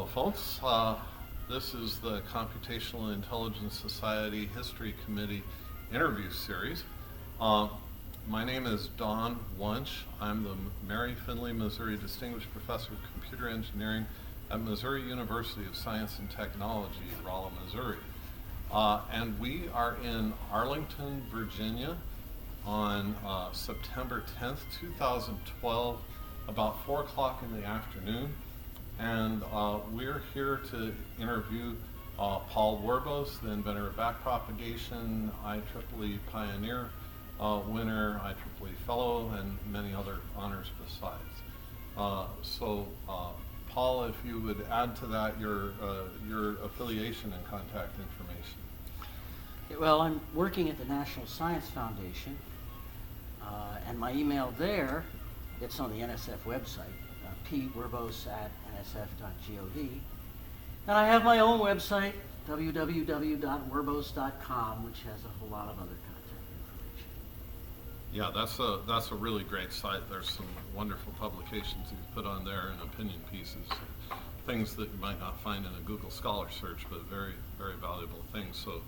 Hello, folks. This is the Computational Intelligence Society History Committee interview series. My name is Don Wunsch. I'm the Mary Finley, Missouri Distinguished Professor of Computer Engineering at Missouri University of Science and Technology, Rolla, Missouri. And we are in Arlington, Virginia on September 10th, 2012, about 4 o'clock in the afternoon. And we're here to interview Paul Werbos, the inventor of backpropagation, IEEE Pioneer winner, IEEE Fellow, and many other honors besides. Paul, if you would add to that your affiliation and contact information. Well, I'm working at the National Science Foundation, and my email there, it's on the NSF website, pwerbos@nsf.gov. And I have my own website, www.werbos.com, which has a whole lot of other contact information. Yeah, that's a really great site. There's some wonderful publications you've put on there and opinion pieces, things that you might not find in a Google Scholar search, but very, very valuable things. So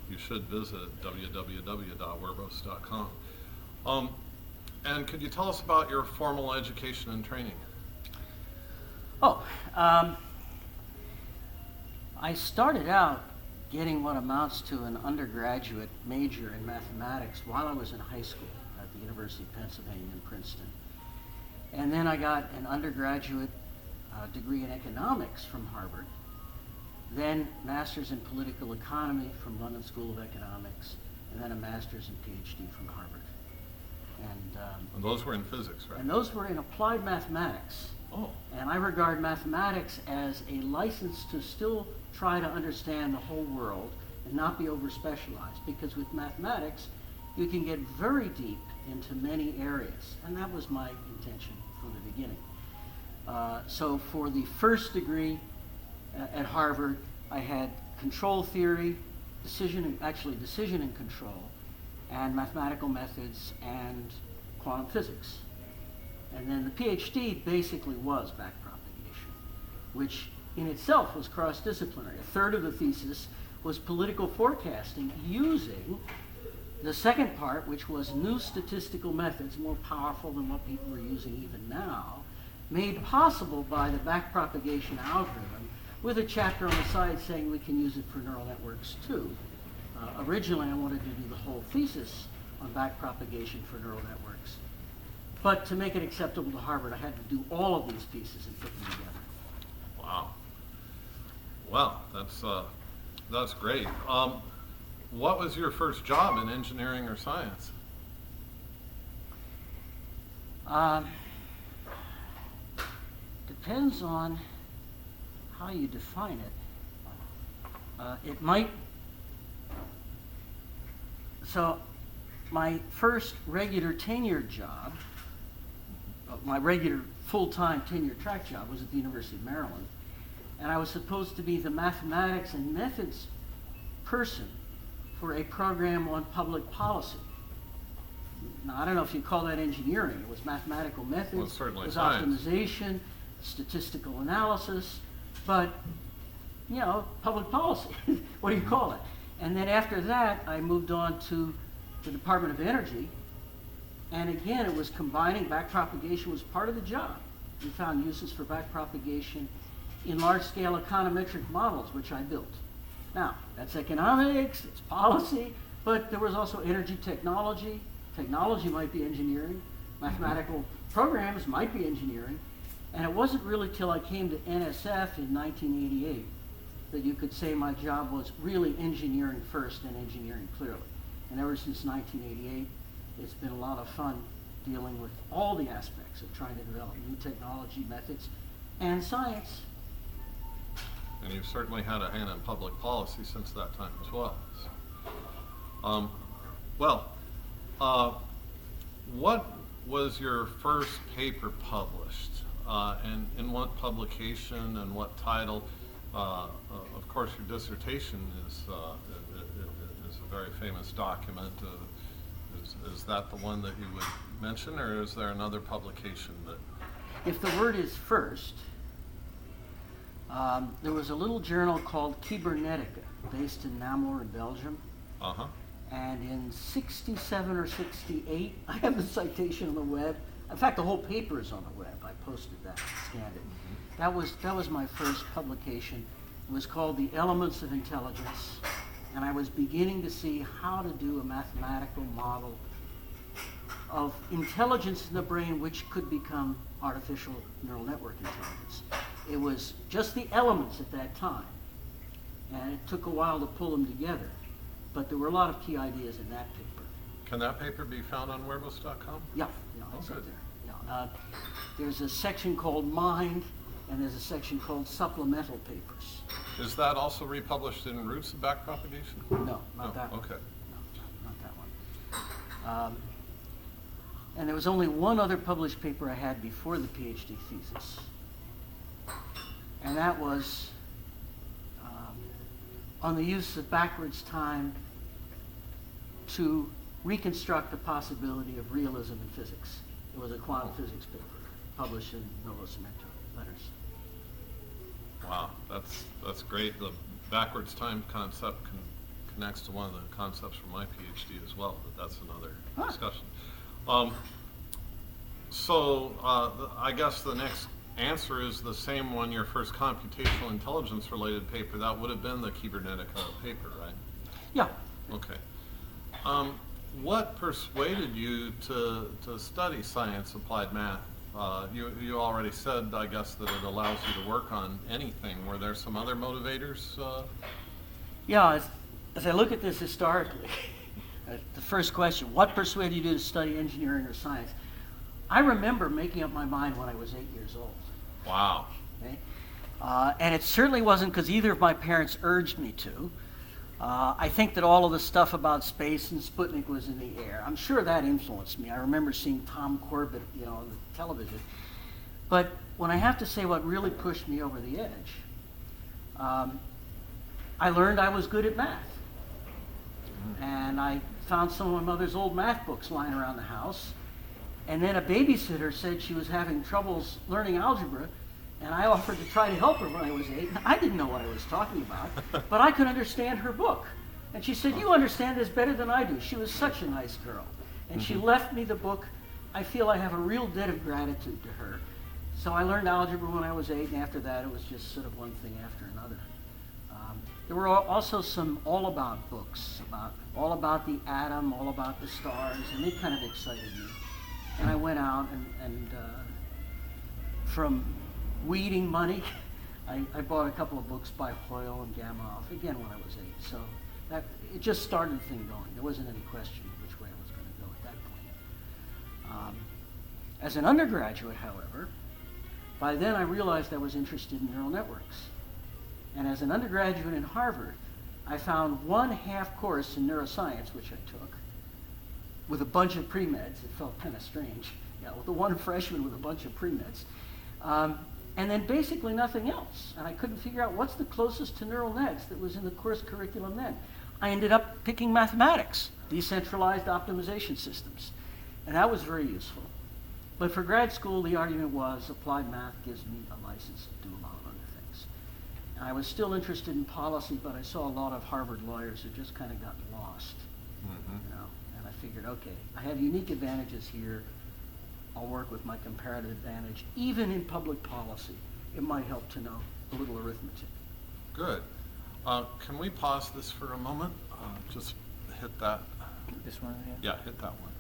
you should visit www.werbos.com. And could you tell us about your formal education and training? I started out getting what amounts to an undergraduate major in mathematics while I was in high school at the University of Pennsylvania in Princeton. And then I got an undergraduate degree in economics from Harvard, then master's in political economy from London School of Economics, and then a master's and PhD from Harvard. And those were in physics, right? And those were in applied mathematics. Oh. And I regard mathematics as a license to still try to understand the whole world and not be over-specialized, because with mathematics, you can get very deep into many areas, and that was my intention from the beginning. So for the first degree at Harvard, I had control theory, decision and control, and mathematical methods and quantum physics. And then the PhD basically was backpropagation, which in itself was cross-disciplinary. A third of the thesis was political forecasting using the second part, which was new statistical methods, more powerful than what people are using even now, made possible by the backpropagation algorithm, with a chapter on the side saying we can use it for neural networks too. Originally, I wanted to do the whole thesis on backpropagation for neural networks. But to make it acceptable to Harvard, I had to do all of these pieces and put them together. Wow. Well, that's great. What was your first job in engineering or science? Depends on how you define it. It might. So, my first regular tenured job, my regular full-time tenure track job, was at the University of Maryland, and I was supposed to be the mathematics and methods person for a program on public policy. Now, I don't know if you call that engineering. It was mathematical methods, well, certainly it was science. optimization, statistical analysis, but, you know, public policy. What do you call it? And then after that, I moved on to the Department of Energy. And again, it was combining backpropagation was part of the job. We found uses for backpropagation in large-scale econometric models, which I built. Now, that's economics, it's policy, but there was also energy technology. Technology might be engineering. Mathematical programs might be engineering. And it wasn't really till I came to NSF in 1988 that you could say my job was really engineering first and engineering clearly. And ever since 1988, it's been a lot of fun dealing with all the aspects of trying to develop new technology, methods, and science. And you've certainly had a hand in public policy since that time as well. What was your first paper published? And in what publication and what title? Of course, your dissertation is a very famous document. Is that the one that you would mention, or is there another publication that? If the word is first, There was a little journal called Cybernetica, based in Namur in Belgium. Uh-huh. And in 67 or 68, I have the citation on the web. In fact, the whole paper is on the web. I posted that, scanned it. That was my first publication. It was called The Elements of Intelligence. And I was beginning to see how to do a mathematical model of intelligence in the brain which could become artificial neural network intelligence. It was just the elements at that time. And it took a while to pull them together. But there were a lot of key ideas in that paper. Can that paper be found on Werbos.com? Yeah, it's Oh, up good. there. Yeah. There's a section called Mind, and there's a section called Supplemental Papers. Is that also republished in Roots of Backpropagation? No, not that one. Okay. No, not that one. And there was only one other published paper I had before the PhD thesis. And that was on the use of backwards time to reconstruct the possibility of realism in physics. It was a quantum physics paper published in Novo Cemento Letters. Wow, that's great. The backwards time concept connects to one of the concepts from my PhD as well, but that's another discussion. I guess the next answer is the same one, your first computational intelligence related paper. That would have been the Cybernetica paper, right? Yeah. Okay. What persuaded you to study science applied math? You already said, I guess, that it allows you to work on anything. Were there some other motivators? Yeah, as I look at this historically, the first question, what persuaded you to study engineering or science? I remember making up my mind when I was 8 years old. Wow. Okay? And it certainly wasn't because either of my parents urged me to. I think that all of the stuff about space and Sputnik was in the air. I'm sure that influenced me. I remember seeing Tom Corbett, on the television. But when I have to say what really pushed me over the edge, I learned I was good at math. And I found some of my mother's old math books lying around the house. And then a babysitter said she was having troubles learning algebra, and I offered to try to help her when I was 8. I didn't know what I was talking about, but I could understand her book. And she said, "You understand this better than I do." She was such a nice girl. And she left me the book. I feel I have a real debt of gratitude to her. So I learned algebra when I was 8, and after that it was just sort of one thing after another. There were also some all-about books, all about the atom, all about the stars, and they kind of excited me. And I went out and from weeding money, I bought a couple of books by Hoyle and Gamow, again when I was 8. So it just started the thing going. There wasn't any question which way I was going to go at that point. As an undergraduate, however, by then I realized I was interested in neural networks. And as an undergraduate in Harvard, I found one half course in neuroscience, which I took, with a bunch of pre-meds. It felt kind of strange. With the one freshman with a bunch of pre-meds. And then basically nothing else. And I couldn't figure out what's the closest to neural nets that was in the course curriculum then. I ended up picking mathematics, decentralized optimization systems. And that was very useful. But for grad school, the argument was applied math gives me a license to do a lot of other things. And I was still interested in policy, but I saw a lot of Harvard lawyers who just kind of got lost. And I figured, okay, I have unique advantages here. I'll work with my comparative advantage. Even in public policy, it might help to know a little arithmetic. Good. Can we pause this for a moment? Just hit that. This one? Yeah, hit that one.